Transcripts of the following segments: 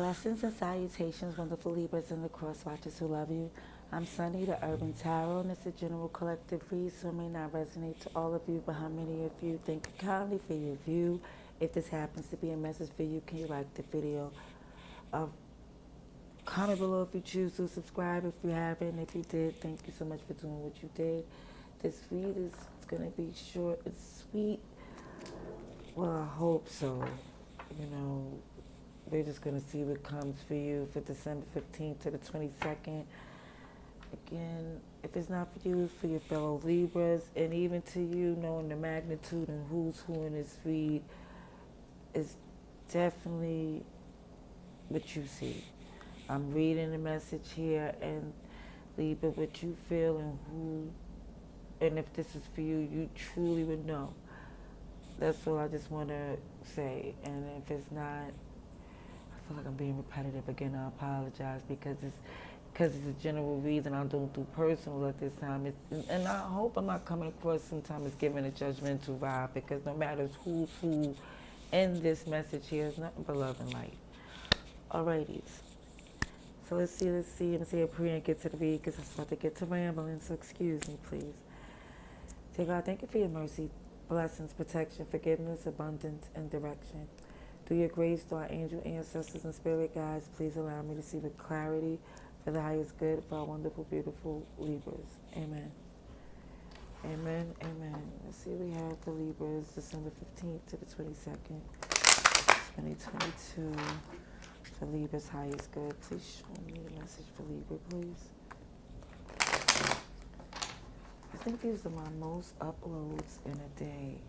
Blessings and salutations, wonderful Libras and the cross watchers who love you. I'm Sunny, the Urban Tarot, and it's a general collective read, so it may not resonate to all of you, but how many of you think kindly for your view? If this happens to be a message for you, can you like the video? Comment below if you choose to subscribe if you haven't. If you did, thank you so much for doing what you did. This read is going to be short and sweet. Well, I hope so. We're just going to see what comes for you for December 15th to the 22nd. Again, if it's not for you, it's for your fellow Libras. And even to you, knowing the magnitude and who's who in this read is definitely what you see. I'm reading the message here, and Libra, what you feel and who, and if this is for you, you truly would know. That's all I just want to say. And if it's not, I feel like I'm being repetitive again. I apologize because it's a general reason. I don't do personal at this time. And I hope I'm not coming across sometimes as giving a judgmental vibe, because no matter who's who in this message here, is nothing but love and light. Alrighty. So let's see and say a prayer and get to the read, because I'm about to get to rambling, so excuse me, please. Dear God, thank you for your mercy, blessings, protection, forgiveness, abundance, and direction. Through your grace, to our angel ancestors and spirit guides, please allow me to see with clarity for the highest good for our wonderful, beautiful Libras. Amen. Amen. Amen. Let's see what we have for Libras, December 15th to the 22nd, 2022. For Libra's highest good. Please show me the message for Libra, please. I think these are my most uploads in a day.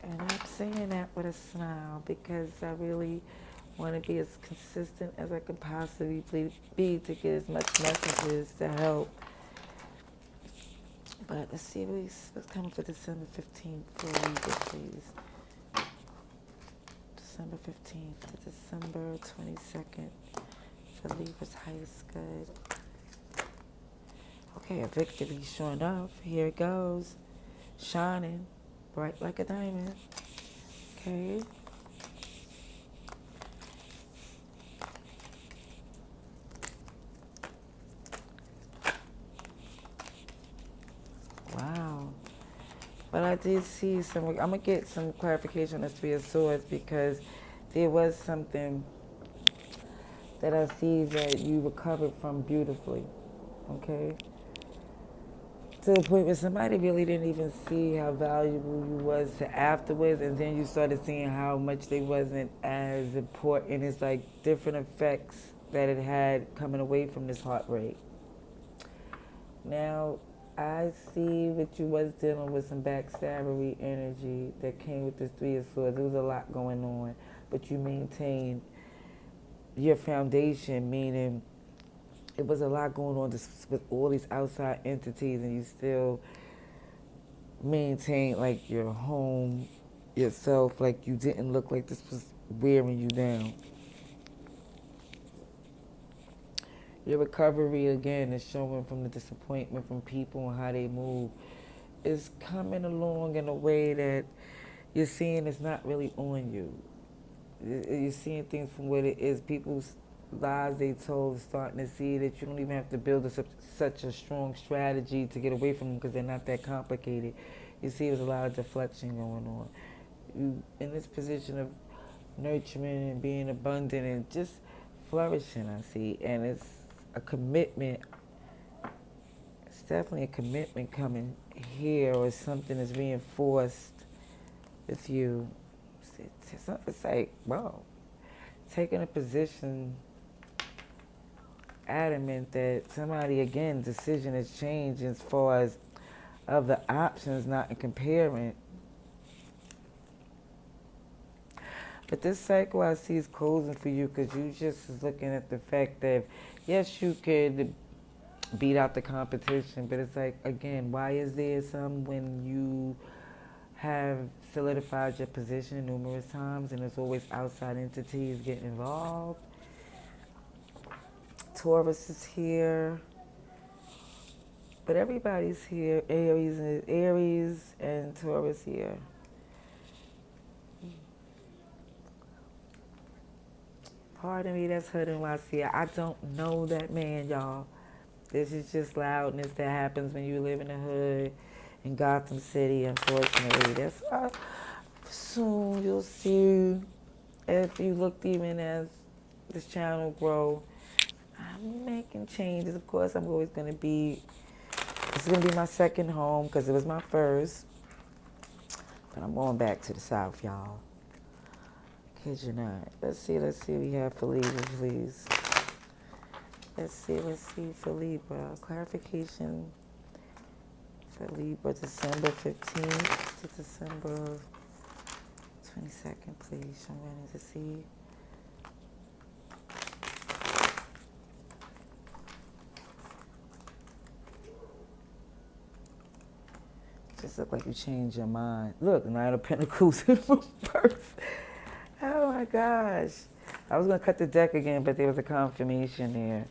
And I'm saying that with a smile because I really want to be as consistent as I can possibly be to get as much messages to help. But let's see what's coming for December 15th for Libra, please. December 15th to December 22nd for Libra's highest good. Okay, a victory showing up. Here it goes. Shining bright like a diamond. Okay. Wow. But I did see some, I'm going to get some clarification on the Three of Swords, because there was something that I see that you recovered from beautifully, okay? To the point where somebody really didn't even see how valuable you was to afterwards, and then you started seeing how much they wasn't as important. It's like different effects that it had coming away from this heartbreak. Now, I see that you was dealing with some backstabbery energy that came with this Three of Swords. There was a lot going on, but you maintained your foundation, meaning it was a lot going on with all these outside entities, and you still maintained like your home, yourself, like you didn't look like this was wearing you down. Your recovery, again, is showing from the disappointment from people and how they move. Is coming along in a way that you're seeing it's not really on you. You're seeing things from what it is. People's lies they told, starting to see that you don't even have to build such a strong strategy to get away from them, because they're not that complicated. You see there's a lot of deflection going on. You in this position of nurturing and being abundant and just flourishing, I see. And it's a commitment. It's definitely a commitment coming here, or something is reinforced with you. It's like, wow, taking a position adamant that somebody, again, decision has changed as far as of the options, not in comparing. But this cycle I see is closing for you, because you just is looking at the fact that, yes, you could beat out the competition, but it's like, again, why is there some when you have solidified your position numerous times and there's always outside entities getting involved? Taurus is here, but everybody's here. Aries and Taurus here. Pardon me, that's Hood NYC. I don't know that man, y'all. This is just loudness that happens when you live in the hood in Gotham City, unfortunately. That's soon you'll see if you look even as this channel grow. I'm making changes. Of course, I'm always going to be, it's going to be my second home because it was my first. But I'm going back to the South, y'all. Kid you not. Let's see what we have for Libra, please. Let's see for Libra. Clarification for Libra, December 15th to December 22nd, please. I'm ready to see. Just look like you changed your mind. Look, Nine of Pentacles in reverse. Oh my gosh. I was going to cut the deck again, but there was a confirmation there.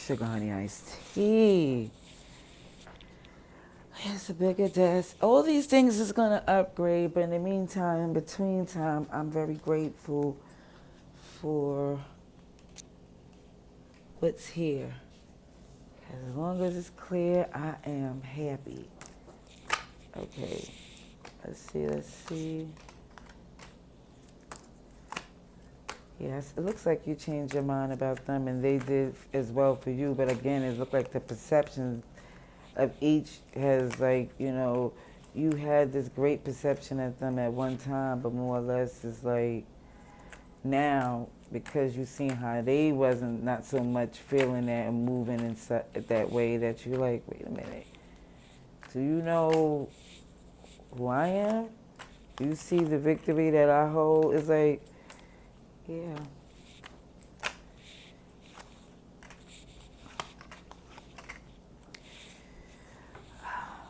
Sugar honey iced tea. It's a bigger desk. All these things is going to upgrade, but in the meantime, in between time, I'm very grateful for what's here. As long as it's clear, I am happy. Okay, let's see. Yes, it looks like you changed your mind about them, and they did as well for you. But again, it looked like the perception of each has, like, you know, you had this great perception of them at one time, but more or less it's like now, because you've seen how they wasn't not so much feeling that and moving in that way, that you're like, wait a minute, do you know who I am? Do you see the victory that I hold? It's like, yeah.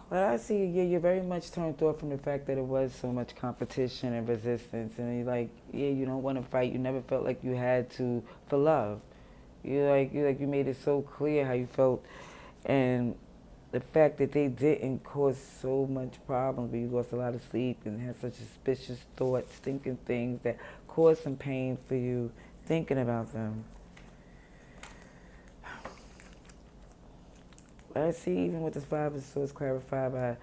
But I see, yeah, you're very much turned off from the fact that it was so much competition and resistance. And you're like, yeah, you don't want to fight. You never felt like you had to for love. You made it so clear how you felt. And the fact that they didn't cause so much problems, but you lost a lot of sleep and had such suspicious thoughts, thinking things that caused some pain for you, thinking about them. I see even with the Five of Swords clarified by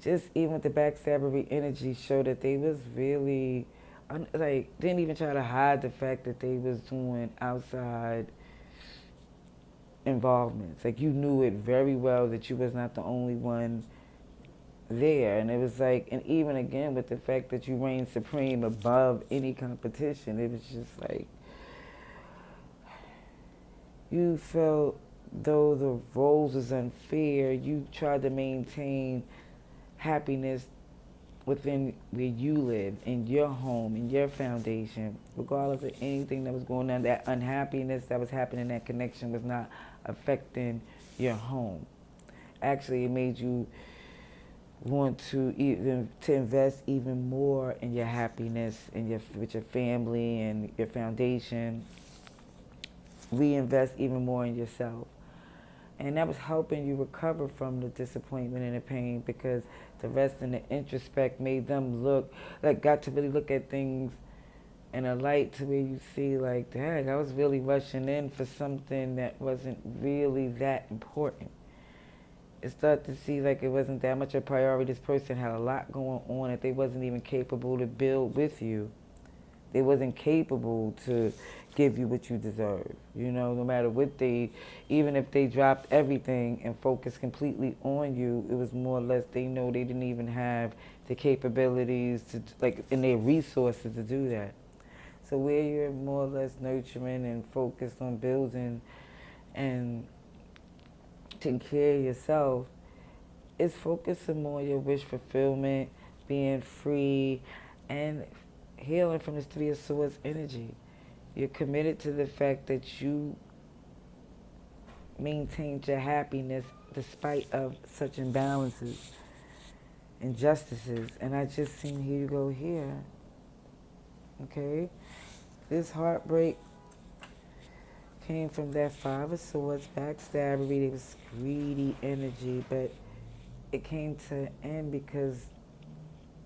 just even with the backstabbery energy show that they was really, like, didn't even try to hide the fact that they was doing outside involvements. Like, you knew it very well that you was not the only one there. And it was like, and even again with the fact that you reigned supreme above any competition, it was just like, you felt though the roles was unfair, you tried to maintain happiness within where you live, in your home, in your foundation, regardless of anything that was going on. That unhappiness that was happening in that connection was not affecting your home. Actually, it made you want to invest even more in your happiness and with your family and your foundation. Reinvest even more in yourself. And that was helping you recover from the disappointment and the pain, because the rest and the introspect made them look, like, got to really look at things in a light to where you see, like, dang, I was really rushing in for something that wasn't really that important. It started to see like it wasn't that much a priority. This person had a lot going on that they wasn't even capable to build with you. They wasn't capable to give you what you deserve. You know, no matter what even if they dropped everything and focused completely on you, it was more or less they know they didn't even have the capabilities to, like, and their resources to do that. So where you're more or less nurturing and focused on building and taking care of yourself, it's focusing more on your wish fulfillment, being free, and healing from this Three of Swords energy. You're committed to the fact that you maintained your happiness despite of such imbalances, injustices. And I just seen here you go here. Okay? This heartbreak came from that Five of Swords, backstabbery. It was greedy energy, but it came to an end because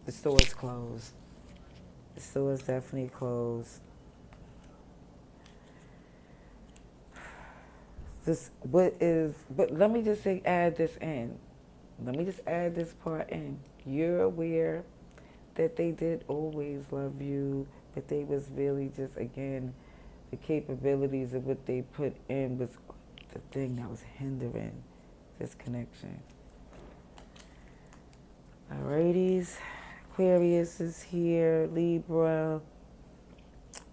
the store's closed. The store's definitely closed. But let me just say, add this in. Let me just add this part in. You're aware that they did always love you, but they was really just, again, the capabilities of what they put in was the thing that was hindering this connection. Alrighties, Aquarius is here, Libra,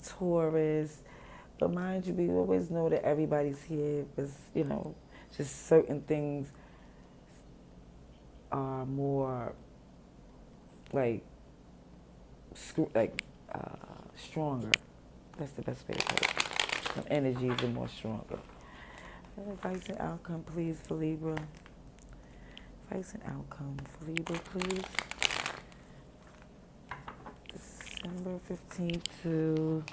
Taurus. But mind you, we always know that everybody's here, because, just certain things are more like stronger. That's the best way to put it. Some energies are more stronger. Advice and outcome, please, for Libra. Advice and outcome for Libra, please. December 15th to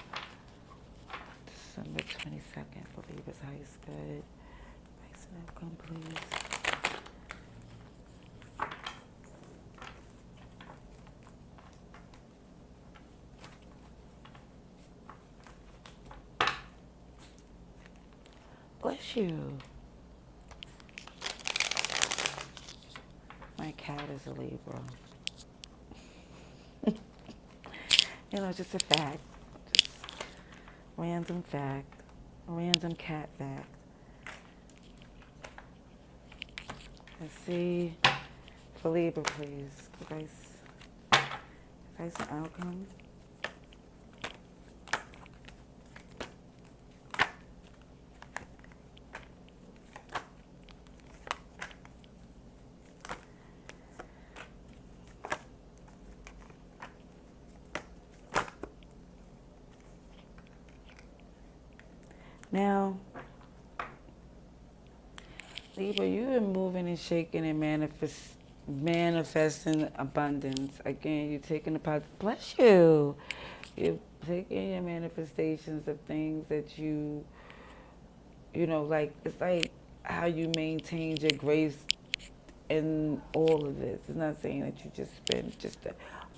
December 22nd for Libra's highest good. Advice and outcome, please. Bless you. My cat is a Libra. Just a fact. Just random fact. Random cat fact. Let's see. For Libra, please. Advice and outcome. Now, Libra, you've been moving and shaking and manifesting abundance. Again, you're taking the positive. Bless you. You're taking your manifestations of things that it's like how you maintained your grace in all of this. It's not saying that you just been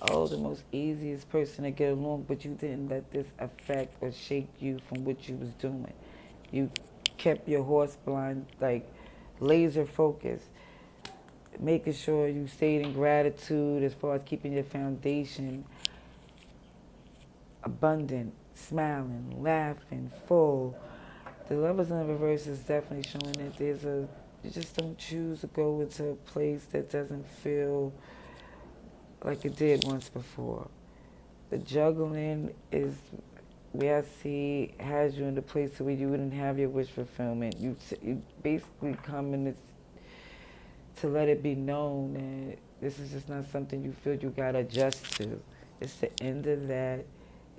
the most easiest person to get along, but you didn't let this affect or shake you from what you was doing. You kept your horse blind, laser focused, making sure you stayed in gratitude as far as keeping your foundation abundant, smiling, laughing, full. The Lovers in reverse is definitely showing that you just don't choose to go into a place that doesn't feel like it did once before. The juggling is where I see has you in the place where you wouldn't have your wish fulfillment. You basically come in to let it be known that this is just not something you feel you gotta adjust to. It's the end of that.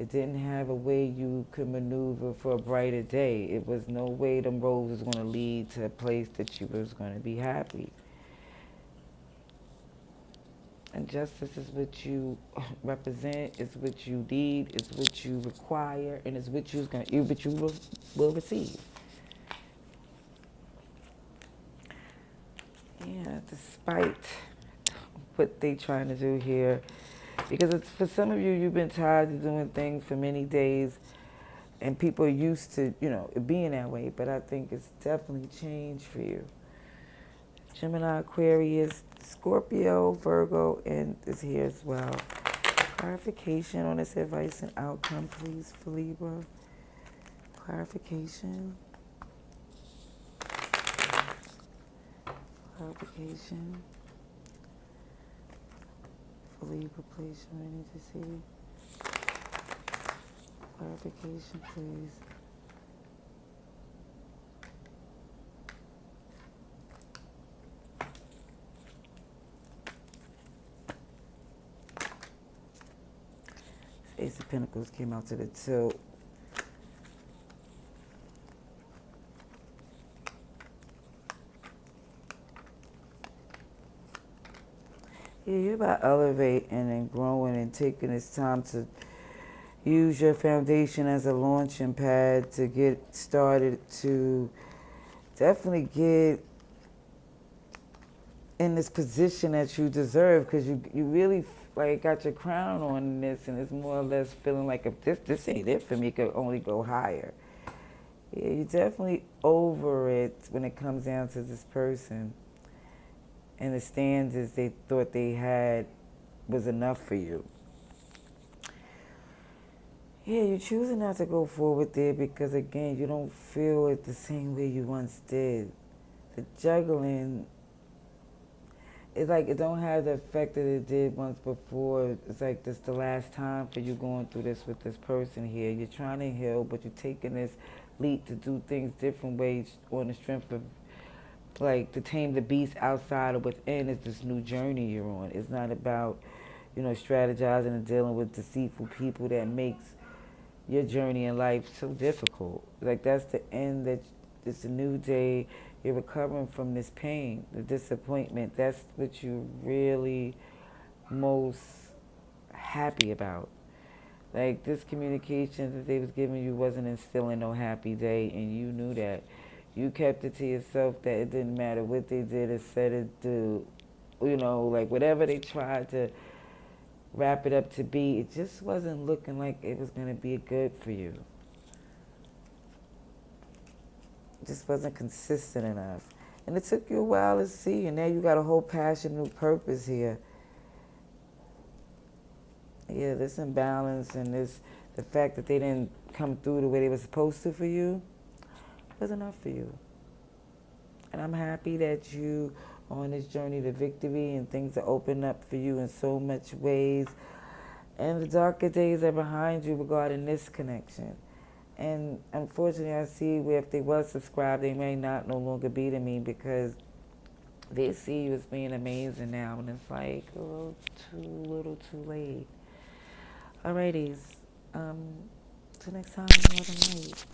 It didn't have a way you could maneuver for a brighter day. It was no way them roads was gonna lead to a place that you was gonna be happy. And justice is what you represent, it's what you need, it's what you require, and it's what you will receive. Yeah, despite what they trying to do here, because for some of you, you've been tired of doing things for many days, and people are used to, it being that way. But I think it's definitely changed for you. Gemini, Aquarius, Scorpio, Virgo, and is here as well. Clarification on this advice and outcome, please, for Libra. Clarification. Clarification. For Libra, please, I need to see. Clarification, please. Ace of Pentacles came out to the tilt. Yeah, you're about elevating and growing and taking this time to, use your foundation as a launching pad to get started, to definitely get in this position that you deserve, because you really like got your crown on this, and it's more or less feeling like if this ain't it for me, it could only go higher. Yeah, you're definitely over it when it comes down to this person and the standards they thought they had was enough for you. Yeah, you're choosing not to go forward there because, again, you don't feel it the same way you once did. The juggling, it's like it don't have the effect that it did once before. It's like this the last time for you going through this with this person here. You're trying to heal, but you're taking this leap to do things different ways on the strength of, like, to tame the beast outside or within. Is this new journey you're on. It's not about, strategizing and dealing with deceitful people that makes your journey in life so difficult. Like, that's the end, that it's a new day. You're recovering from this pain, the disappointment. That's what you're really most happy about. Like, this communication that they was giving you wasn't instilling no happy day, and you knew that. You kept it to yourself that it didn't matter what they did or said it do. Like whatever they tried to wrap it up to be, it just wasn't looking like it was going to be good for you. It just wasn't consistent enough. And it took you a while to see, and now you got a whole passion, new purpose here. Yeah, this imbalance and the fact that they didn't come through the way they were supposed to for you was enough for you. And I'm happy that you are on this journey to victory, and things are opening up for you in so much ways. And the darker days are behind you regarding this connection. And unfortunately, I see where if they was subscribed, they may not no longer be to me, because they see you as being amazing now, and it's like a little too late. Alrighties, till next time, love and light.